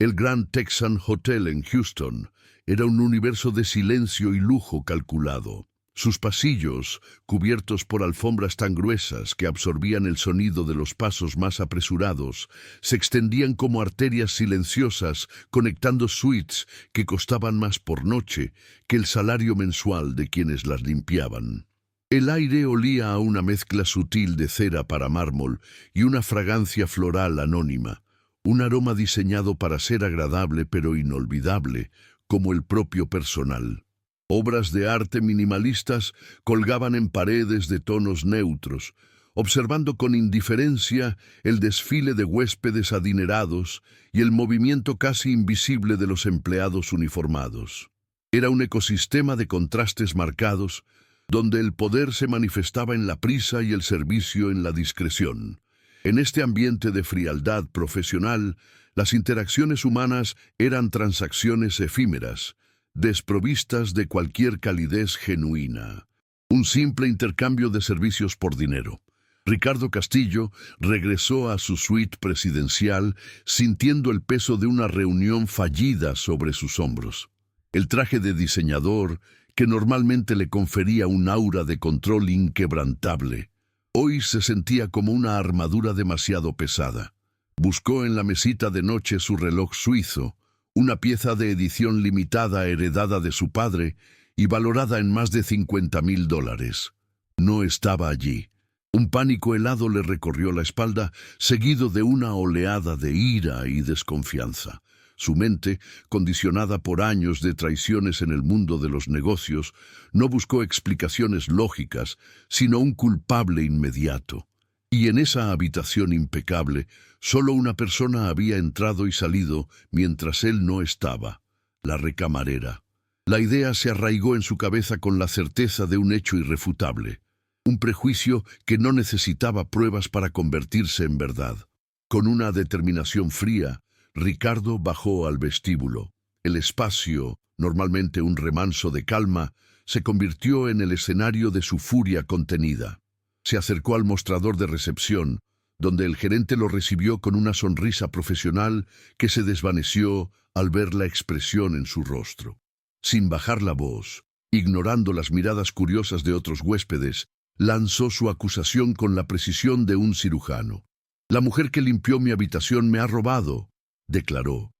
El Grand Texan Hotel en Houston era un universo de silencio y lujo calculado. Sus pasillos, cubiertos por alfombras tan gruesas que absorbían el sonido de los pasos más apresurados, se extendían como arterias silenciosas conectando suites que costaban más por noche que el salario mensual de quienes las limpiaban. El aire olía a una mezcla sutil de cera para mármol y una fragancia floral anónima, un aroma diseñado para ser agradable pero inolvidable, como el propio personal. Obras de arte minimalistas colgaban en paredes de tonos neutros, observando con indiferencia el desfile de huéspedes adinerados y el movimiento casi invisible de los empleados uniformados. Era un ecosistema de contrastes marcados, donde el poder se manifestaba en la prisa y el servicio en la discreción. En este ambiente de frialdad profesional, las interacciones humanas eran transacciones efímeras, desprovistas de cualquier calidez genuina. Un simple intercambio de servicios por dinero. Ricardo Castillo regresó a su suite presidencial sintiendo el peso de una reunión fallida sobre sus hombros. El traje de diseñador, que normalmente le confería un aura de control inquebrantable, hoy se sentía como una armadura demasiado pesada. Buscó en la mesita de noche su reloj suizo, una pieza de edición limitada heredada de su padre y valorada en más de $50,000. No estaba allí. Un pánico helado le recorrió la espalda, seguido de una oleada de ira y desconfianza. Su mente, condicionada por años de traiciones en el mundo de los negocios, no buscó explicaciones lógicas, sino un culpable inmediato. Y en esa habitación impecable, solo una persona había entrado y salido mientras él no estaba: la recamarera. La idea se arraigó en su cabeza con la certeza de un hecho irrefutable, un prejuicio que no necesitaba pruebas para convertirse en verdad. Con una determinación fría, Ricardo bajó al vestíbulo. El espacio, normalmente un remanso de calma, se convirtió en el escenario de su furia contenida. Se acercó al mostrador de recepción, donde el gerente lo recibió con una sonrisa profesional que se desvaneció al ver la expresión en su rostro. Sin bajar la voz, ignorando las miradas curiosas de otros huéspedes, lanzó su acusación con la precisión de un cirujano. «La mujer que limpió mi habitación me ha robado», declaró.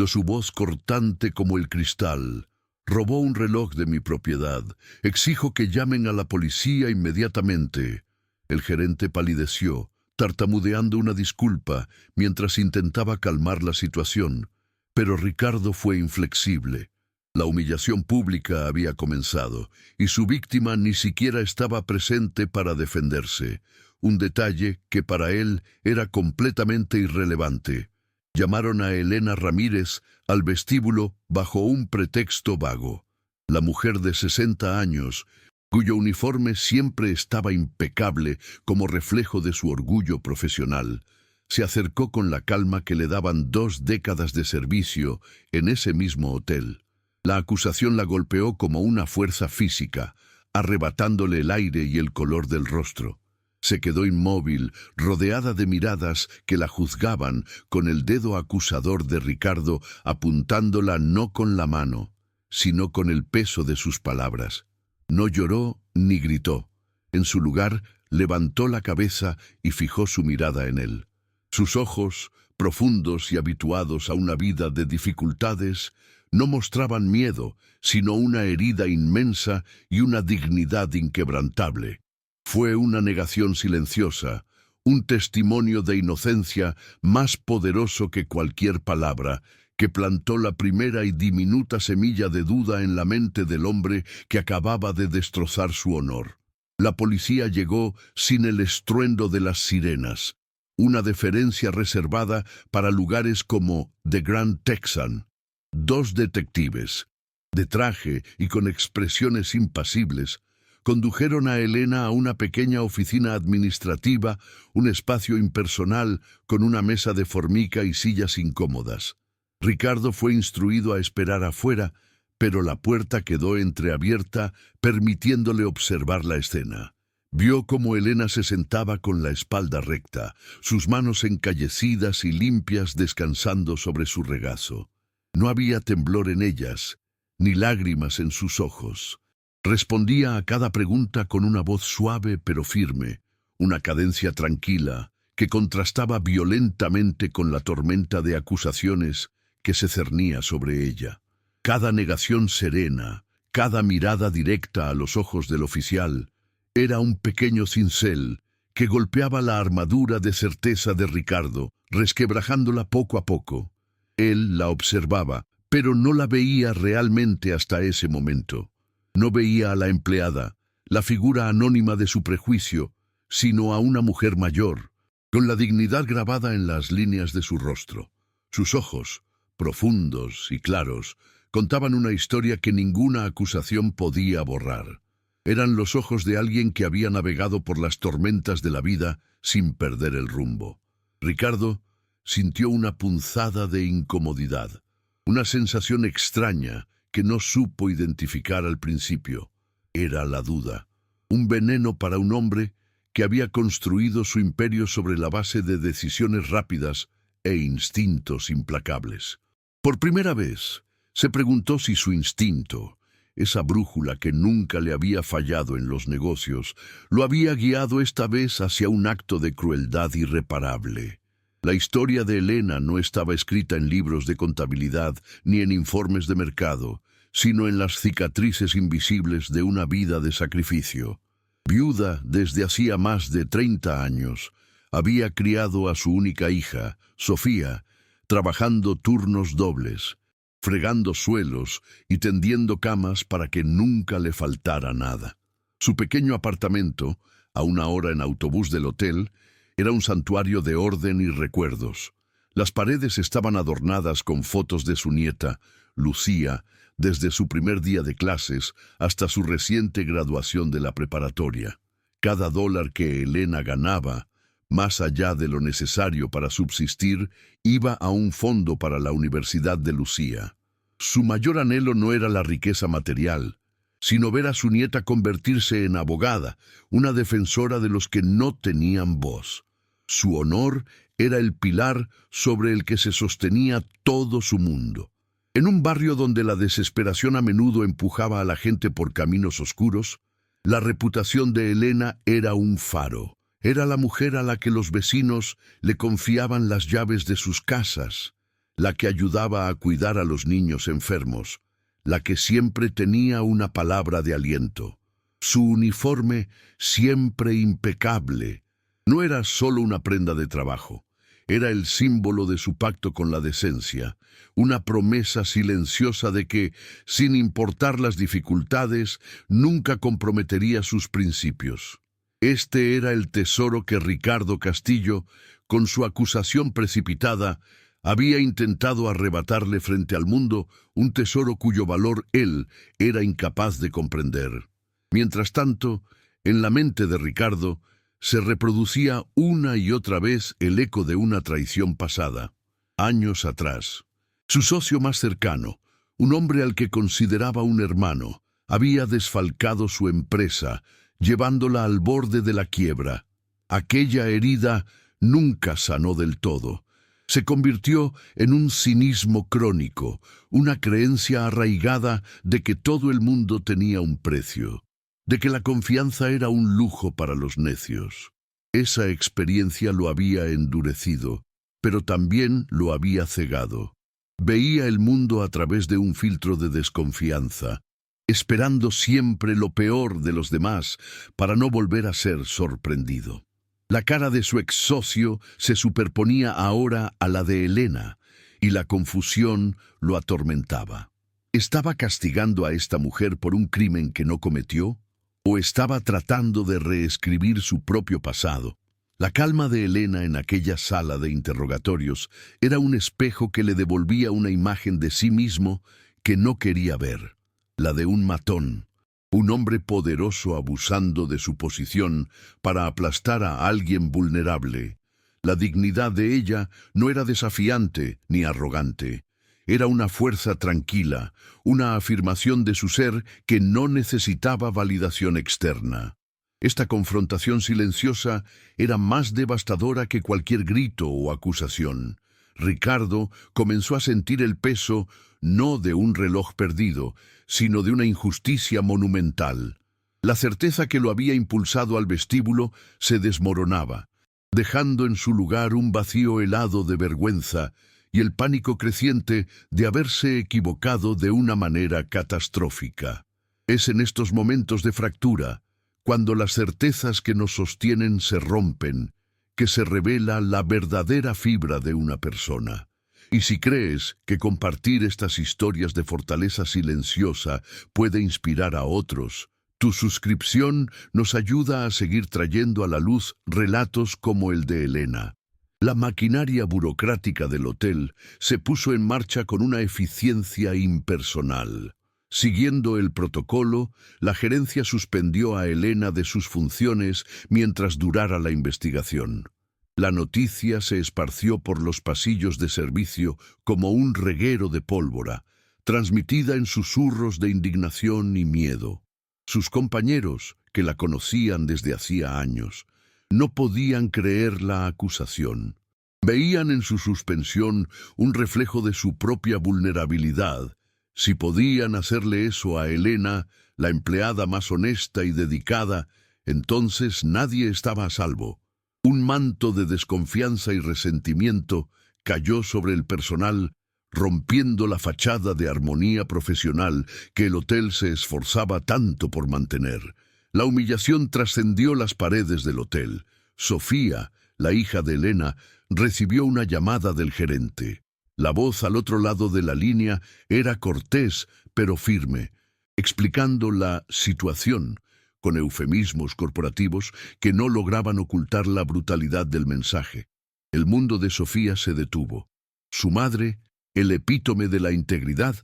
Su voz cortante como el cristal. «Robó un reloj de mi propiedad. Exijo que llamen a la policía inmediatamente». El gerente palideció, tartamudeando una disculpa mientras intentaba calmar la situación. Pero Ricardo fue inflexible. La humillación pública había comenzado, y su víctima ni siquiera estaba presente para defenderse, un detalle que para él era completamente irrelevante. Llamaron a Elena Ramírez al vestíbulo bajo un pretexto vago. La mujer de 60 años, cuyo uniforme siempre estaba impecable como reflejo de su orgullo profesional, se acercó con la calma que le daban 2 décadas de servicio en ese mismo hotel. La acusación la golpeó como una fuerza física, arrebatándole el aire y el color del rostro. Se quedó inmóvil, rodeada de miradas que la juzgaban, con el dedo acusador de Ricardo apuntándola no con la mano, sino con el peso de sus palabras. No lloró ni gritó. En su lugar, levantó la cabeza y fijó su mirada en él. Sus ojos, profundos y habituados a una vida de dificultades, no mostraban miedo, sino una herida inmensa y una dignidad inquebrantable. Fue una negación silenciosa, un testimonio de inocencia más poderoso que cualquier palabra, que plantó la primera y diminuta semilla de duda en la mente del hombre que acababa de destrozar su honor. La policía llegó sin el estruendo de las sirenas, una deferencia reservada para lugares como The Grand Texan. 2 detectives, de traje y con expresiones impasibles, condujeron a Elena a una pequeña oficina administrativa, un espacio impersonal con una mesa de formica y sillas incómodas. Ricardo fue instruido a esperar afuera, pero la puerta quedó entreabierta, permitiéndole observar la escena. Vio cómo Elena se sentaba con la espalda recta, sus manos encallecidas y limpias descansando sobre su regazo. No había temblor en ellas, ni lágrimas en sus ojos. Respondía a cada pregunta con una voz suave pero firme, una cadencia tranquila que contrastaba violentamente con la tormenta de acusaciones que se cernía sobre ella. Cada negación serena, cada mirada directa a los ojos del oficial, era un pequeño cincel que golpeaba la armadura de certeza de Ricardo, resquebrajándola poco a poco. Él la observaba, pero no la veía realmente hasta ese momento. No veía a la empleada, la figura anónima de su prejuicio, sino a una mujer mayor, con la dignidad grabada en las líneas de su rostro. Sus ojos, profundos y claros, contaban una historia que ninguna acusación podía borrar. Eran los ojos de alguien que había navegado por las tormentas de la vida sin perder el rumbo. Ricardo sintió una punzada de incomodidad, una sensación extraña que no supo identificar al principio. Era la duda, un veneno para un hombre que había construido su imperio sobre la base de decisiones rápidas e instintos implacables. Por primera vez, se preguntó si su instinto, esa brújula que nunca le había fallado en los negocios, lo había guiado esta vez hacia un acto de crueldad irreparable. La historia de Elena no estaba escrita en libros de contabilidad ni en informes de mercado, sino en las cicatrices invisibles de una vida de sacrificio. Viuda desde hacía más de 30 años, había criado a su única hija, Sofía, trabajando turnos dobles, fregando suelos y tendiendo camas para que nunca le faltara nada. Su pequeño apartamento, a una hora en autobús del hotel, era un santuario de orden y recuerdos. Las paredes estaban adornadas con fotos de su nieta, Lucía, desde su primer día de clases hasta su reciente graduación de la preparatoria. Cada dólar que Elena ganaba, más allá de lo necesario para subsistir, iba a un fondo para la Universidad de Lucía. Su mayor anhelo no era la riqueza material, sino ver a su nieta convertirse en abogada, una defensora de los que no tenían voz. Su honor era el pilar sobre el que se sostenía todo su mundo. En un barrio donde la desesperación a menudo empujaba a la gente por caminos oscuros, la reputación de Elena era un faro. Era la mujer a la que los vecinos le confiaban las llaves de sus casas, la que ayudaba a cuidar a los niños enfermos, la que siempre tenía una palabra de aliento. Su uniforme, siempre impecable, no era solo una prenda de trabajo, era el símbolo de su pacto con la decencia, una promesa silenciosa de que, sin importar las dificultades, nunca comprometería sus principios. Este era el tesoro que Ricardo Castillo, con su acusación precipitada, había intentado arrebatarle frente al mundo, un tesoro cuyo valor él era incapaz de comprender. Mientras tanto, en la mente de Ricardo, se reproducía una y otra vez el eco de una traición pasada. Años atrás, su socio más cercano, un hombre al que consideraba un hermano, había desfalcado su empresa, llevándola al borde de la quiebra. Aquella herida nunca sanó del todo. Se convirtió en un cinismo crónico, una creencia arraigada de que todo el mundo tenía un precio, de que la confianza era un lujo para los necios. Esa experiencia lo había endurecido, pero también lo había cegado. Veía el mundo a través de un filtro de desconfianza, esperando siempre lo peor de los demás para no volver a ser sorprendido. La cara de su ex socio se superponía ahora a la de Elena, y la confusión lo atormentaba. ¿Estaba castigando a esta mujer por un crimen que no cometió? ¿O estaba tratando de reescribir su propio pasado? La calma de Elena en aquella sala de interrogatorios era un espejo que le devolvía una imagen de sí mismo que no quería ver, la de un matón. Un hombre poderoso abusando de su posición para aplastar a alguien vulnerable. La dignidad de ella no era desafiante ni arrogante. Era una fuerza tranquila, una afirmación de su ser que no necesitaba validación externa. Esta confrontación silenciosa era más devastadora que cualquier grito o acusación. Ricardo comenzó a sentir el peso no de un reloj perdido, sino de una injusticia monumental. La certeza que lo había impulsado al vestíbulo se desmoronaba, dejando en su lugar un vacío helado de vergüenza y el pánico creciente de haberse equivocado de una manera catastrófica. Es en estos momentos de fractura, cuando las certezas que nos sostienen se rompen, que se revela la verdadera fibra de una persona. Y si crees que compartir estas historias de fortaleza silenciosa puede inspirar a otros, tu suscripción nos ayuda a seguir trayendo a la luz relatos como el de Elena. La maquinaria burocrática del hotel se puso en marcha con una eficiencia impersonal. Siguiendo el protocolo, la gerencia suspendió a Elena de sus funciones mientras durara la investigación. La noticia se esparció por los pasillos de servicio como un reguero de pólvora, transmitida en susurros de indignación y miedo. Sus compañeros, que la conocían desde hacía años, no podían creer la acusación. Veían en su suspensión un reflejo de su propia vulnerabilidad. Si podían hacerle eso a Elena, la empleada más honesta y dedicada, entonces nadie estaba a salvo. Un manto de desconfianza y resentimiento cayó sobre el personal, rompiendo la fachada de armonía profesional que el hotel se esforzaba tanto por mantener. La humillación trascendió las paredes del hotel. Sofía, la hija de Elena, recibió una llamada del gerente. La voz al otro lado de la línea era cortés, pero firme, explicando la situación, con eufemismos corporativos que no lograban ocultar la brutalidad del mensaje. El mundo de Sofía se detuvo. Su madre, el epítome de la integridad,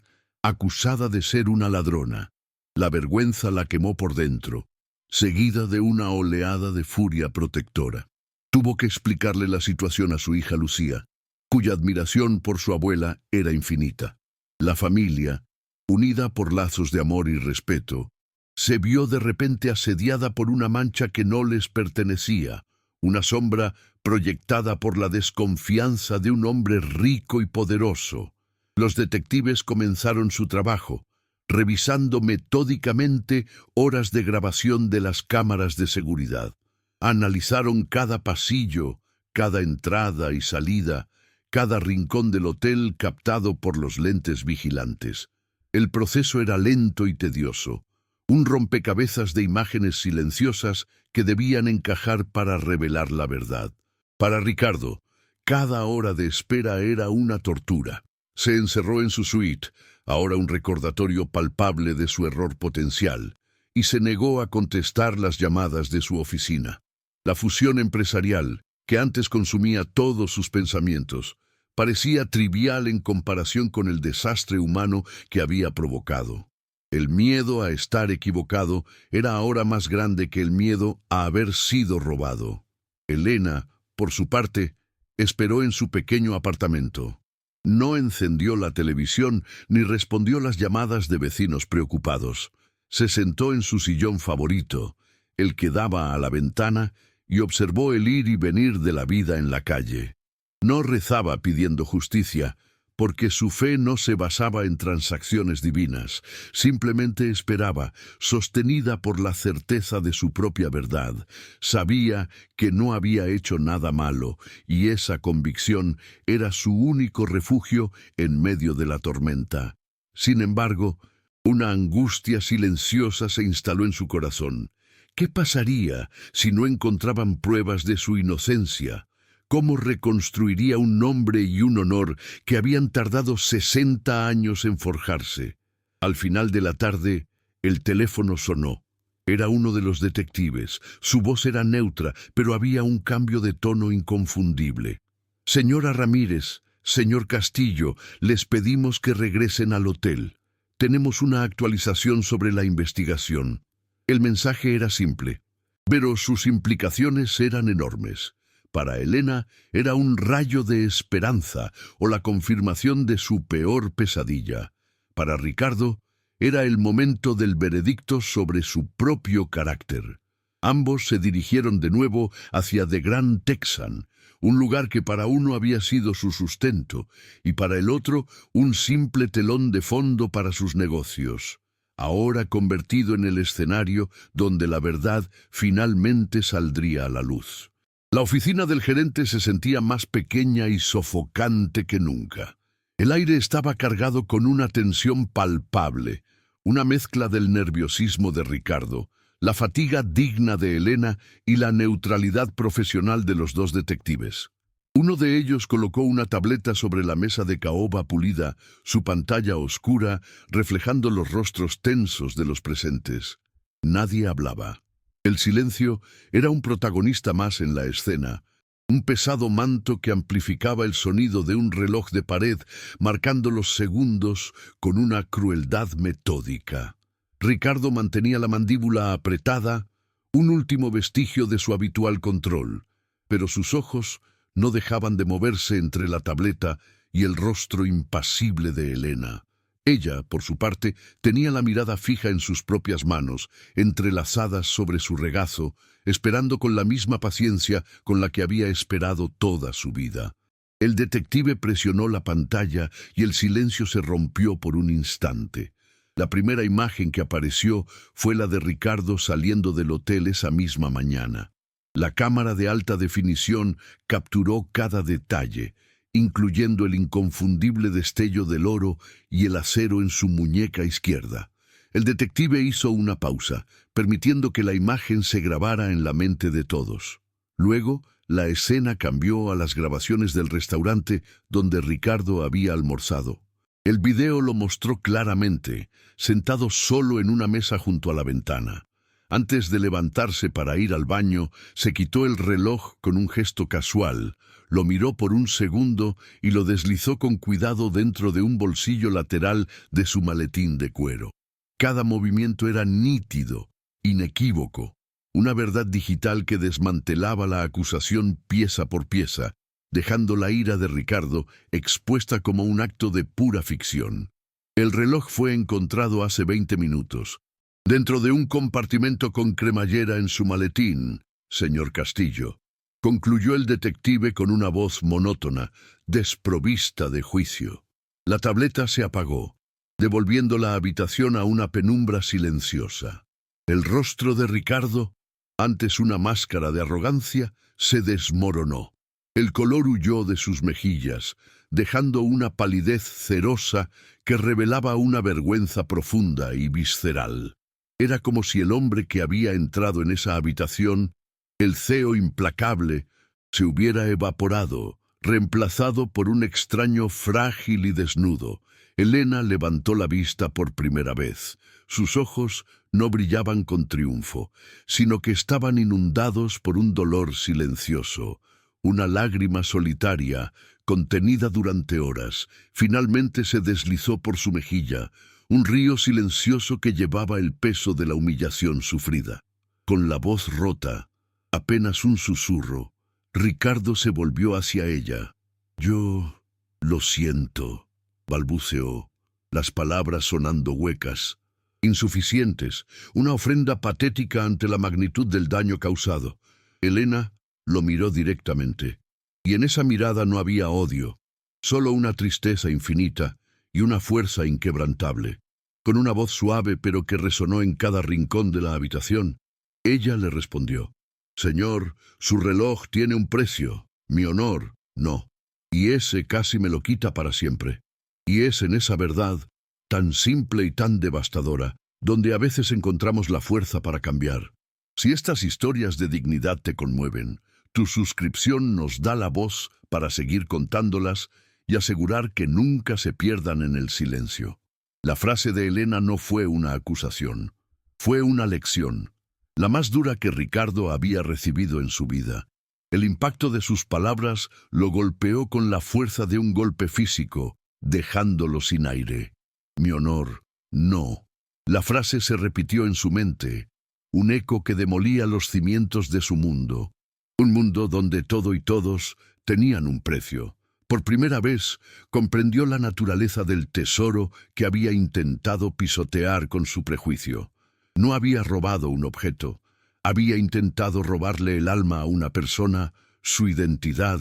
acusada de ser una ladrona. La vergüenza la quemó por dentro, seguida de una oleada de furia protectora. Tuvo que explicarle la situación a su hija Lucía, cuya admiración por su abuela era infinita. La familia, unida por lazos de amor y respeto, se vio de repente asediada por una mancha que no les pertenecía, una sombra proyectada por la desconfianza de un hombre rico y poderoso. Los detectives comenzaron su trabajo, revisando metódicamente horas de grabación de las cámaras de seguridad. Analizaron cada pasillo, cada entrada y salida, cada rincón del hotel captado por los lentes vigilantes. El proceso era lento y tedioso, un rompecabezas de imágenes silenciosas que debían encajar para revelar la verdad. Para Ricardo, cada hora de espera era una tortura. Se encerró en su suite, ahora un recordatorio palpable de su error potencial, y se negó a contestar las llamadas de su oficina. La fusión empresarial, que antes consumía todos sus pensamientos, parecía trivial en comparación con el desastre humano que había provocado. El miedo a estar equivocado era ahora más grande que el miedo a haber sido robado. Elena, por su parte, esperó en su pequeño apartamento. No encendió la televisión ni respondió las llamadas de vecinos preocupados. Se sentó en su sillón favorito, el que daba a la ventana, y observó el ir y venir de la vida en la calle. No rezaba pidiendo justicia, porque su fe no se basaba en transacciones divinas, simplemente esperaba, sostenida por la certeza de su propia verdad. Sabía que no había hecho nada malo, y esa convicción era su único refugio en medio de la tormenta. Sin embargo, una angustia silenciosa se instaló en su corazón. ¿Qué pasaría si no encontraban pruebas de su inocencia? ¿Cómo reconstruiría un nombre y un honor que habían tardado 60 años en forjarse? Al final de la tarde, el teléfono sonó. Era uno de los detectives. Su voz era neutra, pero había un cambio de tono inconfundible. Señora Ramírez, señor Castillo, les pedimos que regresen al hotel. Tenemos una actualización sobre la investigación. El mensaje era simple, pero sus implicaciones eran enormes. Para Elena era un rayo de esperanza o la confirmación de su peor pesadilla. Para Ricardo era el momento del veredicto sobre su propio carácter. Ambos se dirigieron de nuevo hacia The Grand Texan, un lugar que para uno había sido su sustento y para el otro un simple telón de fondo para sus negocios, ahora convertido en el escenario donde la verdad finalmente saldría a la luz. La oficina del gerente se sentía más pequeña y sofocante que nunca. El aire estaba cargado con una tensión palpable, una mezcla del nerviosismo de Ricardo, la fatiga digna de Elena y la neutralidad profesional de los dos detectives. Uno de ellos colocó una tableta sobre la mesa de caoba pulida, su pantalla oscura, reflejando los rostros tensos de los presentes. Nadie hablaba. El silencio era un protagonista más en la escena, un pesado manto que amplificaba el sonido de un reloj de pared, marcando los segundos con una crueldad metódica. Ricardo mantenía la mandíbula apretada, un último vestigio de su habitual control, pero sus ojos no dejaban de moverse entre la tableta y el rostro impasible de Elena. Ella, por su parte, tenía la mirada fija en sus propias manos, entrelazadas sobre su regazo, esperando con la misma paciencia con la que había esperado toda su vida. El detective presionó la pantalla y el silencio se rompió por un instante. La primera imagen que apareció fue la de Ricardo saliendo del hotel esa misma mañana. La cámara de alta definición capturó cada detalle, incluyendo el inconfundible destello del oro y el acero en su muñeca izquierda. El detective hizo una pausa, permitiendo que la imagen se grabara en la mente de todos. Luego, la escena cambió a las grabaciones del restaurante donde Ricardo había almorzado. El video lo mostró claramente, sentado solo en una mesa junto a la ventana. Antes de levantarse para ir al baño, se quitó el reloj con un gesto casual, lo miró por un segundo y lo deslizó con cuidado dentro de un bolsillo lateral de su maletín de cuero. Cada movimiento era nítido, inequívoco, una verdad digital que desmantelaba la acusación pieza por pieza, dejando la ira de Ricardo expuesta como un acto de pura ficción. El reloj fue encontrado hace 20 minutos, dentro de un compartimento con cremallera en su maletín, señor Castillo, concluyó el detective con una voz monótona, desprovista de juicio. La tableta se apagó, devolviendo la habitación a una penumbra silenciosa. El rostro de Ricardo, antes una máscara de arrogancia, se desmoronó. El color huyó de sus mejillas, dejando una palidez cerosa que revelaba una vergüenza profunda y visceral. Era como si el hombre que había entrado en esa habitación, el CEO implacable, se hubiera evaporado, reemplazado por un extraño frágil y desnudo. Elena levantó la vista por primera vez. Sus ojos no brillaban con triunfo, sino que estaban inundados por un dolor silencioso. Una lágrima solitaria, contenida durante horas, finalmente se deslizó por su mejilla, un río silencioso que llevaba el peso de la humillación sufrida. Con la voz rota, apenas un susurro, Ricardo se volvió hacia ella. «Yo lo siento», balbuceó, las palabras sonando huecas, insuficientes, una ofrenda patética ante la magnitud del daño causado. Elena lo miró directamente, y en esa mirada no había odio, solo una tristeza infinita y una fuerza inquebrantable. Con una voz suave pero que resonó en cada rincón de la habitación, ella le respondió: «Señor, su reloj tiene un precio, mi honor, no, y ese casi me lo quita para siempre». Y es en esa verdad, tan simple y tan devastadora, donde a veces encontramos la fuerza para cambiar. Si estas historias de dignidad te conmueven, tu suscripción nos da la voz para seguir contándolas y asegurar que nunca se pierdan en el silencio. La frase de Elena no fue una acusación, fue una lección, la más dura que Ricardo había recibido en su vida. El impacto de sus palabras lo golpeó con la fuerza de un golpe físico, dejándolo sin aire. «Mi honor, no». La frase se repitió en su mente, un eco que demolía los cimientos de su mundo. Un mundo donde todo y todos tenían un precio. Por primera vez comprendió la naturaleza del tesoro que había intentado pisotear con su prejuicio. No había robado un objeto, Había intentado robarle el alma a una persona, su identidad,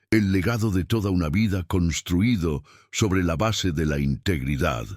el legado de toda una vida construido sobre la base de la integridad.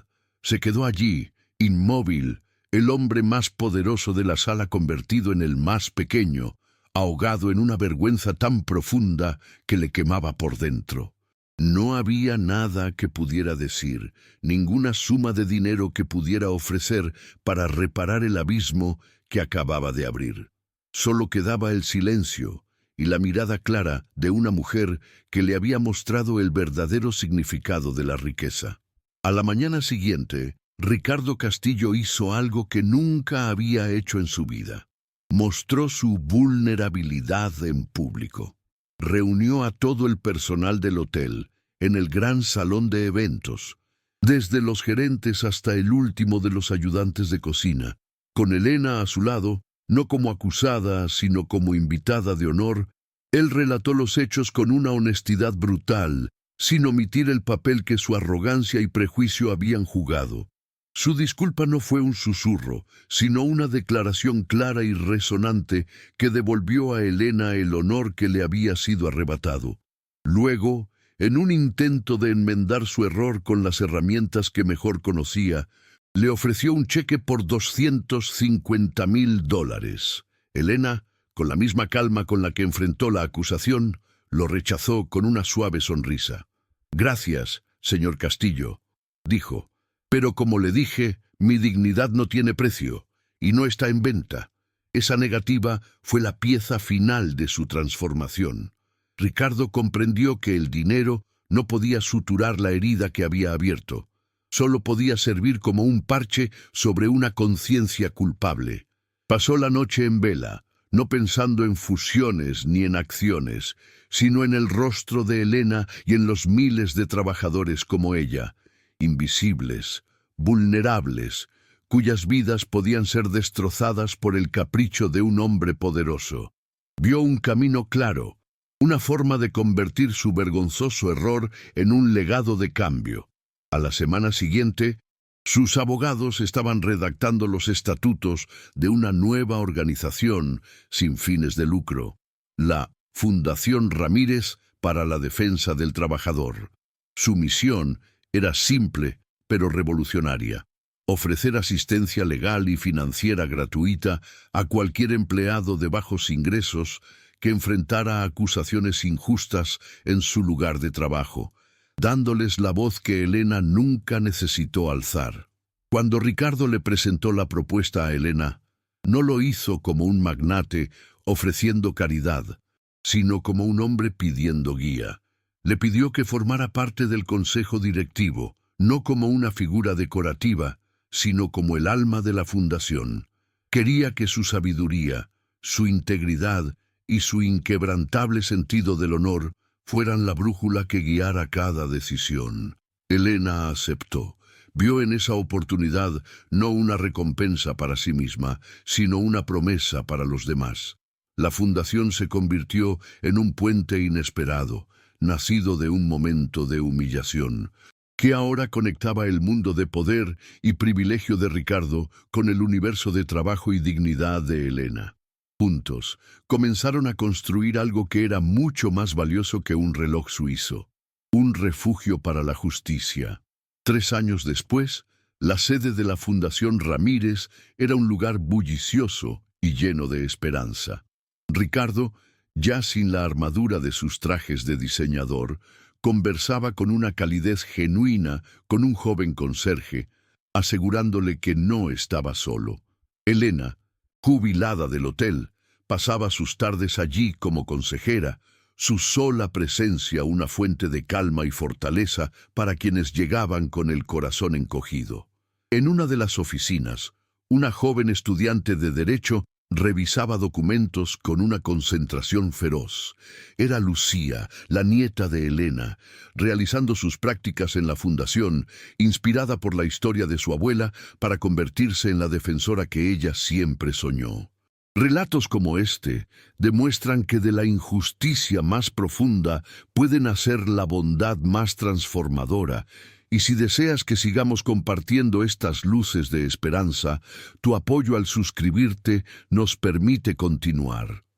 Se quedó allí, inmóvil, el hombre más poderoso de la sala convertido en el más pequeño, ahogado en una vergüenza tan profunda que le quemaba por dentro. No había nada que pudiera decir, ninguna suma de dinero que pudiera ofrecer para reparar el abismo que acababa de abrir. Solo quedaba el silencio y la mirada clara de una mujer que le había mostrado el verdadero significado de la riqueza. A la mañana siguiente, Ricardo Castillo hizo algo que nunca había hecho en su vida. Mostró su vulnerabilidad en público. Reunió a todo el personal del hotel en el gran salón de eventos, desde los gerentes hasta el último de los ayudantes de cocina, con Elena a su lado, no como acusada, sino como invitada de honor. Él relató los hechos con una honestidad brutal, sin omitir el papel que su arrogancia y prejuicio habían jugado. Su disculpa no fue un susurro, sino una declaración clara y resonante que devolvió a Elena el honor que le había sido arrebatado. Luego, en un intento de enmendar su error con las herramientas que mejor conocía, le ofreció un cheque por $250,000. Elena, con la misma calma con la que enfrentó la acusación, lo rechazó con una suave sonrisa. «Gracias, señor Castillo», dijo, «pero como le dije, mi dignidad no tiene precio y no está en venta». Esa negativa fue la pieza final de su transformación. Ricardo comprendió que el dinero no podía suturar la herida que había abierto. Solo podía servir como un parche sobre una conciencia culpable. Pasó la noche en vela, no pensando en fusiones ni en acciones, sino en el rostro de Elena y en los miles de trabajadores como ella, invisibles, vulnerables, cuyas vidas podían ser destrozadas por el capricho de un hombre poderoso. Vio un camino claro, una forma de convertir su vergonzoso error en un legado de cambio. A la semana siguiente, sus abogados estaban redactando los estatutos de una nueva organización sin fines de lucro, la Fundación Ramírez para la Defensa del Trabajador. Su misión era simple, pero revolucionaria: ofrecer asistencia legal y financiera gratuita a cualquier empleado de bajos ingresos que enfrentara acusaciones injustas en su lugar de trabajo, dándoles la voz que Elena nunca necesitó alzar. Cuando Ricardo le presentó la propuesta a Elena, no lo hizo como un magnate ofreciendo caridad, sino como un hombre pidiendo guía. Le pidió que formara parte del consejo directivo, no como una figura decorativa, sino como el alma de la fundación. Quería que su sabiduría, su integridad y su inquebrantable sentido del honor fueran la brújula que guiara cada decisión. Elena aceptó. Vio en esa oportunidad no una recompensa para sí misma, sino una promesa para los demás. La fundación se convirtió en un puente inesperado, nacido de un momento de humillación, que ahora conectaba el mundo de poder y privilegio de Ricardo con el universo de trabajo y dignidad de Elena. Juntos, comenzaron a construir algo que era mucho más valioso que un reloj suizo: un refugio para la justicia. 3 años después, la sede de la Fundación Ramírez era un lugar bullicioso y lleno de esperanza. Ricardo, ya sin la armadura de sus trajes de diseñador, conversaba con una calidez genuina con un joven conserje, asegurándole que no estaba solo. Elena, jubilada del hotel, pasaba sus tardes allí como consejera, su sola presencia una fuente de calma y fortaleza para quienes llegaban con el corazón encogido. En una de las oficinas, una joven estudiante de Derecho revisaba documentos con una concentración feroz. Era Lucía, la nieta de Elena, realizando sus prácticas en la fundación, inspirada por la historia de su abuela para convertirse en la defensora que ella siempre soñó. Relatos como este demuestran que de la injusticia más profunda puede nacer la bondad más transformadora Y si deseas que sigamos compartiendo estas luces de esperanza, tu apoyo al suscribirte nos permite continuar.